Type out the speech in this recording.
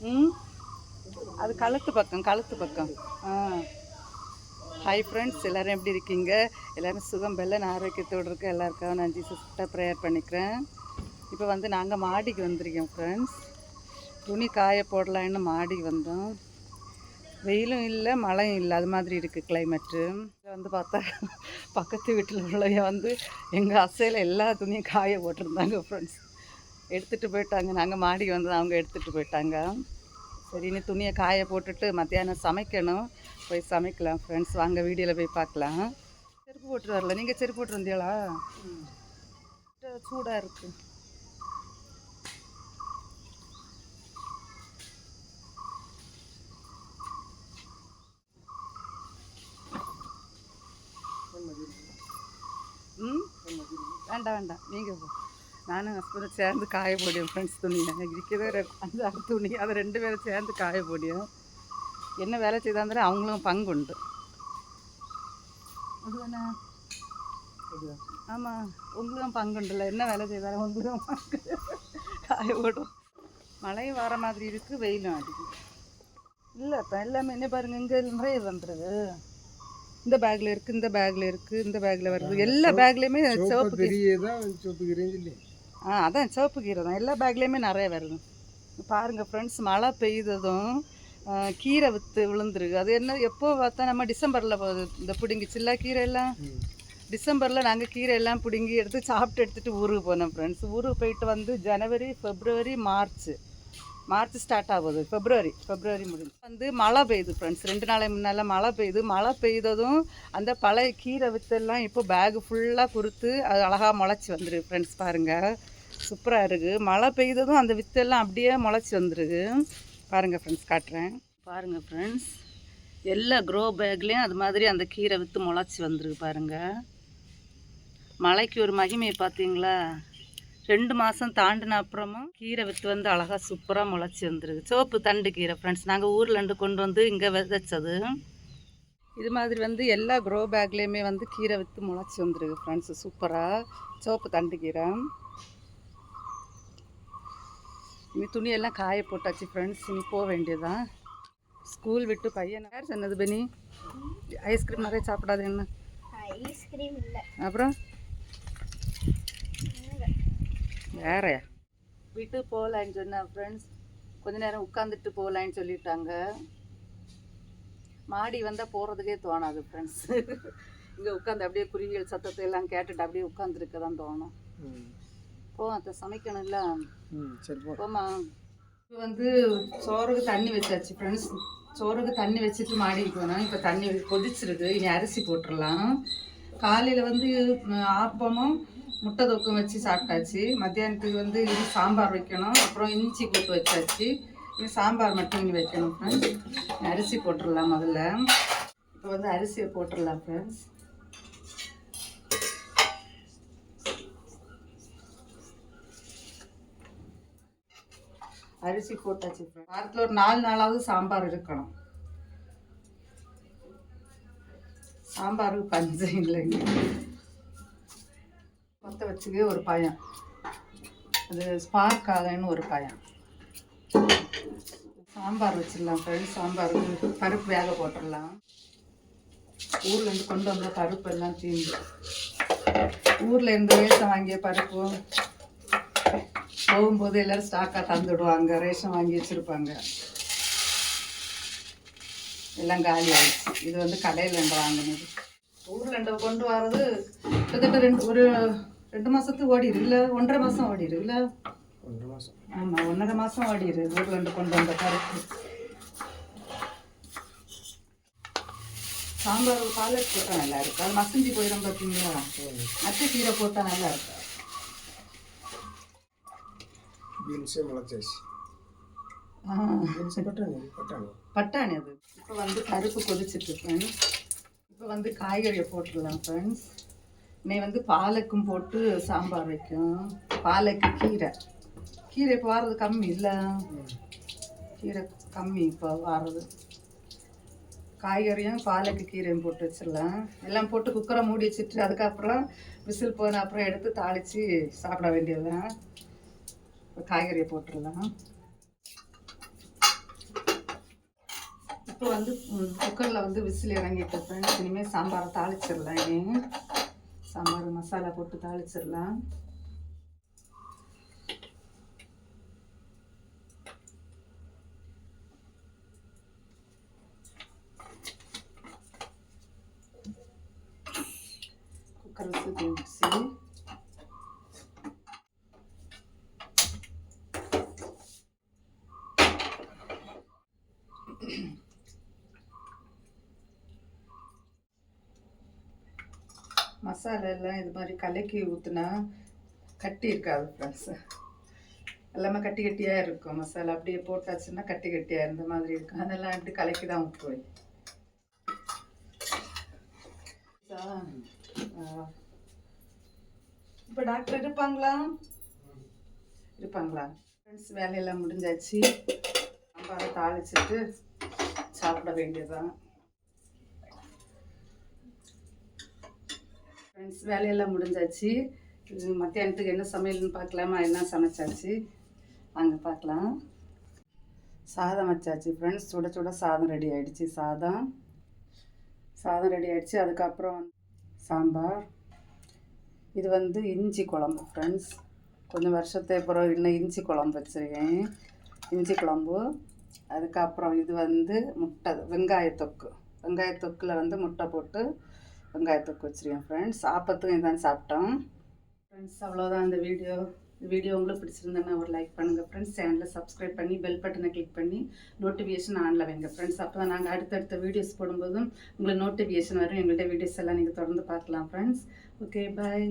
ம், அது கழுத்து பக்கம், கழுத்து பக்கம். ஆ. ஹாய் ஃப்ரெண்ட்ஸ், எல்லோரும் எப்படி இருக்கீங்க? எல்லோரும் சுகம் பெல்ல ஆரோக்கியத்தோடு இருக்க எல்லாருக்காக நான் ஜீசஸ்கிட்ட ப்ரேயர் பண்ணிக்கிறேன். இப்போ வந்து நாங்கள் மாடிக்கு வந்திருக்கோம் ஃப்ரெண்ட்ஸ். துணி காய போடலான்னு மாடிக்கு வந்தோம். வெயிலும் இல்லை மழையும் இல்லை, அது மாதிரி இருக்குது கிளைமேட்டு. வந்து பார்த்தா பக்கத்து வீட்டில் உள்ளவங்க வந்து எங்கள் அசையில் எல்லா துணியும் காய போட்டிருந்தாங்க ஃப்ரெண்ட்ஸ். எடுத்துகிட்டு போயிட்டாங்க. நாங்கள் மாடிக்கு வந்து அவங்க எடுத்துகிட்டு போயிட்டாங்க. சரி, இனி துணியை காய போட்டுட்டு மத்தியானம் சமைக்கணும். போய் சமைக்கலாம் ஃப்ரெண்ட்ஸ். வாங்க வீடியோவில் போய் பார்க்கலாம். செருப்பு போட்டு வரல, நீங்கள் செருப்பு போட்டு வந்தீங்களா? சூடாக இருக்குது. ம், வேண்டாம் வேண்டாம், நீங்கள் போ. நானும் ஹஸ்பண்டும் சேர்ந்து காய போடியும் ஃப்ரெண்ட்ஸ். துணி இருக்கிறதே 5-6 துணி, அதை 2 பேரும் சேர்ந்து காய போடியும். என்ன வேலை செய்தாலும் அவங்களும் பங்கு உண்டு. அதுதானே? ஆமாம், உங்களுக்கும் பங்கு உண்டுல்ல. என்ன வேலை செய்தாலும் உங்களுக்கும் பங்கு. காய போடும். மழையும் வர மாதிரி இருக்குது, வெயிலும் அடிக்குது. இல்லை இப்போ எல்லாமே என்ன பாருங்கள், இங்கே நிறைய வந்துடுது. இந்த பேக்கில் இருக்குது, இந்த பேக்கில் இருக்குது, இந்த பேக்கில் வருது. எல்லா பேக்லேயுமே சிவப்பு கீரை. அதான் சிவப்பு கீரை தான் எல்லா பேக்லேயுமே நிறைய வருது. பாருங்கள் ஃப்ரெண்ட்ஸ், மழை பெய்ததும் கீரை விற்று விழுந்துருக்கு. அது என்ன, எப்போ பார்த்தா நம்ம டிசம்பரில் போகுது இந்த பிடுங்கி சில்லா கீரை எல்லாம். டிசம்பரில் நாங்கள் கீரை எல்லாம் பிடுங்கி எடுத்து சாப்பிட்டு எடுத்துகிட்டு ஊருக்கு போனோம் ஃப்ரெண்ட்ஸ். ஊருக்கு போயிட்டு வந்து ஜனவரி, பிப்ரவரி, மார்ச் ஸ்டார்ட் ஆகுது. பிப்ரவரி முடிஞ்சு வந்து மழை பெய்யுது ஃப்ரெண்ட்ஸ். 2 நாளைக்கு முன்னால் மழை பெய்யுது. மழை பெய்ததும் அந்த பழைய கீரை வித்தெல்லாம் இப்போ பேகு ஃபுல்லாக கொடுத்து அது அழகாக முளைச்சி வந்துருக்கு ஃப்ரெண்ட்ஸ். பாருங்கள், சூப்பராக இருக்குது. மழை பெய்ததும் அந்த வித்தெல்லாம் அப்படியே முளைச்சி வந்துருக்கு. பாருங்கள் ஃப்ரெண்ட்ஸ், காட்டுறேன். பாருங்கள் ஃப்ரெண்ட்ஸ், எல்லா க்ரோ பேக்லேயும் அது மாதிரி அந்த கீரை விற்று முளைச்சி வந்துருக்கு. பாருங்கள், மழைக்கு ஒரு மகிமையை பார்த்தீங்களா? 2 மாதம் தாண்டின அப்புறமும் கீரை விற்று வந்து அழகாக சூப்பராக முளைச்சி வந்துருக்கு. சிவப்பு தண்டு கீரை ஃப்ரெண்ட்ஸ். நாங்கள் ஊர்லேருந்து கொண்டு வந்து இங்கே விதைச்சது. இது மாதிரி வந்து எல்லா க்ரோ பேக்லேயுமே வந்து கீரை விற்று முளைச்சி வந்துருக்கு ஃப்ரெண்ட்ஸ். சூப்பராக சிவப்பு தண்டு கீரை. இனி துணியெல்லாம் காய போட்டாச்சு ஃப்ரெண்ட்ஸ். இனி போக வேண்டியதான். ஸ்கூல் விட்டு பையன் யார் சொன்னது பெனி? ஐஸ்கிரீம் நிறைய சாப்பிடாது. என்ன ஐஸ்கிரீம் இல்லை, அப்புறம் வேறையா? வீட்டு போகலான்னு சொன்னேன் ஃப்ரெண்ட்ஸ். கொஞ்ச நேரம் உட்காந்துட்டு போகலான்னு சொல்லிட்டாங்க. மாடி வந்தால் போகிறதுக்கே தோணாது ஃப்ரெண்ட்ஸ். இங்கே உட்காந்து அப்படியே குருவிகள் சத்தத்தை எல்லாம் கேட்டுட்டு அப்படியே உட்காந்துருக்க தான் தோணும். அதை சமைக்கணும்ல. போமா. இப்போ வந்து சோறுக்கு தண்ணி வச்சாச்சு ஃப்ரெண்ட்ஸ். சோறுக்கு தண்ணி வச்சுட்டு மாடிக்கு போனோம். இப்போ தண்ணி கொதிச்சிருக்கு. இனி அரிசி போட்டுடலாம். காலையில் வந்து ஆப்பமும் முட்டை தொக்கும் வச்சு சாப்பிட்டாச்சு. மத்தியானத்துக்கு வந்து இது சாம்பார் வைக்கணும். அப்புறம் இஞ்சி போட்டு வச்சாச்சு. இது சாம்பார் மட்டும் இனி வைக்கணும் ஃப்ரெண்ட்ஸ். அரிசி போட்டுடலாம் முதல்ல. இப்போ வந்து அரிசியை போட்டுடலாம் ஃப்ரெண்ட்ஸ். அரிசி போட்டாச்சு. வாரத்தில் ஒரு 4 நாளாவது சாம்பார் இருக்கணும். சாம்பாருக்கு பஞ்சம் இல்லைங்க. கொத்த வச்சுக்கே ஒரு பயம், அது ஸ்பார்க் ஆகன்னு ஒரு பயம். சாம்பார் வச்சிடலாம் ஃப்ரெண்ட்ஸ். சாம்பாருக்கு பருப்பு வேக போட்டுடலாம். ஊர்லேருந்து கொண்டு வந்த பருப்பு எல்லாம் தீந்து, ஊரில் இருந்து ரேஷன் வாங்கிய பருப்பு போகும்போது எல்லோரும் ஸ்டாக்காக தந்துடுவாங்க. ரேஷன் வாங்கி வச்சுருப்பாங்க. எல்லாம் காலி ஆகிடுச்சு. இது வந்து கடையில் வாங்கினது. ஊரில் கொண்டு வர்றது கிட்டத்தட்ட 2 மாதத்துக்கு ஓடிடு இல்லை, 1.5 மாதம் ஓடிடு இல்லை. 1.5 மாதம். ஆமாம், 1.5 மாதம் ஓடிடு ஊரில் கொண்டு வந்த பருப்பு. சாம்பார் பாலக் போட்டால் நல்லா இருக்கு. அது மசஞ்சி போயிடும் பார்த்தீங்களா? மற்ற கீரை போட்டால் நல்லா இருக்கு. பட்டாணி அது. இப்போ வந்து பருப்பு கொதிச்சுட்டு இருக்கேன். இப்போ வந்து காய்கறியை போட்டுடலாம் ஃப்ரெண்ட்ஸ். இன்னைக்கு வந்து பாலக்கும் போட்டு சாம்பார் வைக்கும். பாலக்கு கீரை இப்போ வாரது கம்மி இல்லை, கீரை கம்மி இப்போ வாரது. காய்கறியும் பாலக்கு கீரையும் போட்டு வச்சிடலாம். எல்லாம் போட்டு குக்கரை மூடி வச்சுட்டு அதுக்கப்புறம் விசில் போன அப்புறம் எடுத்து தாளித்து சாப்பிட வேண்டியதுதான். இப்போ காய்கறியை போட்டுடலாம். இப்போ வந்து குக்கரில் வந்து விசில் இறங்கிட்டு ஃப்ரெண்ட்ஸ். இனிமேல் சாம்பாரை தாளிச்சிடலாம். இனி சாம்பார் மசாலா போட்டு தாளிச்சிடலாம். குக்கர் விசில் போயிடுச்சு. மசாலா எல்லாம் இது மாதிரி கலக்கி ஊற்றுனா கட்டி இருக்காது ஃப்ரெண்ட்ஸ். எல்லாமே கட்டி கட்டியாக இருக்கும். மசாலா அப்படியே போட்டாச்சுன்னா கட்டி கட்டியாக இருந்த மாதிரி இருக்கும். அதெல்லாம் இப்படி கலக்கி தான் ஊற்றுவேன். இப்போ டாக்டர் இருப்பாங்களா ஃப்ரெண்ட்ஸ்? வேலையெல்லாம் முடிஞ்சாச்சு. சாம்பாரை தாளிச்சிட்டு சாப்பிட வேண்டியதுதான் ஃப்ரெண்ட்ஸ். வேலையெல்லாம் முடிஞ்சாச்சு. மத்தியானத்துக்கு என்ன சமையல்னு பார்க்கலாமா? என்ன சமைச்சாச்சு அங்கே பார்க்கலாம். சாதம் வச்சாச்சு ஃப்ரெண்ட்ஸ். சுட சுட சாதம் ரெடி ஆகிடுச்சு. சாதம் ரெடி ஆகிடுச்சு. அதுக்கப்புறம் சாம்பார். இது வந்து இஞ்சி குழம்பு ஃப்ரெண்ட்ஸ். கொஞ்சம் வருஷத்துக்கு அப்புறம் இன்னும் இஞ்சி குழம்பு வச்சுருக்கேன். இஞ்சி குழம்பு. அதுக்கப்புறம் இது வந்து முட்டை வெங்காயத்தொக்கில் வந்து முட்டை போட்டு வெங்காயத்தொக்கு வச்சுருக்கேன் ஃப்ரெண்ட்ஸ். ஆப்பத்துக்கும் இதான் சாப்பிட்டோம் ஃப்ரெண்ட்ஸ். அவ்வளோதான் இந்த வீடியோ உங்களுக்கு பிடிச்சிருந்தேன்னா ஒரு லைக் பண்ணுங்கள் ஃப்ரெண்ட்ஸ். சேனலை சப்ஸ்கிரைப் பண்ணி பெல் பட்டனை கிளிக் பண்ணி நோட்டிஃபிகேஷன் ஆனில் வைங்க ஃப்ரெண்ட்ஸ். அப்போ தான் நாங்கள் அடுத்தடுத்த வீடியோஸ் போடும்போதும் உங்களுக்கு நோட்டிஃபிகேஷன் வரும். எங்கள்கிட்ட வீடியோஸ் எல்லாம் நீங்கள் தொடர்ந்து பார்க்கலாம் ஃப்ரெண்ட்ஸ். ஓகே, பாய்.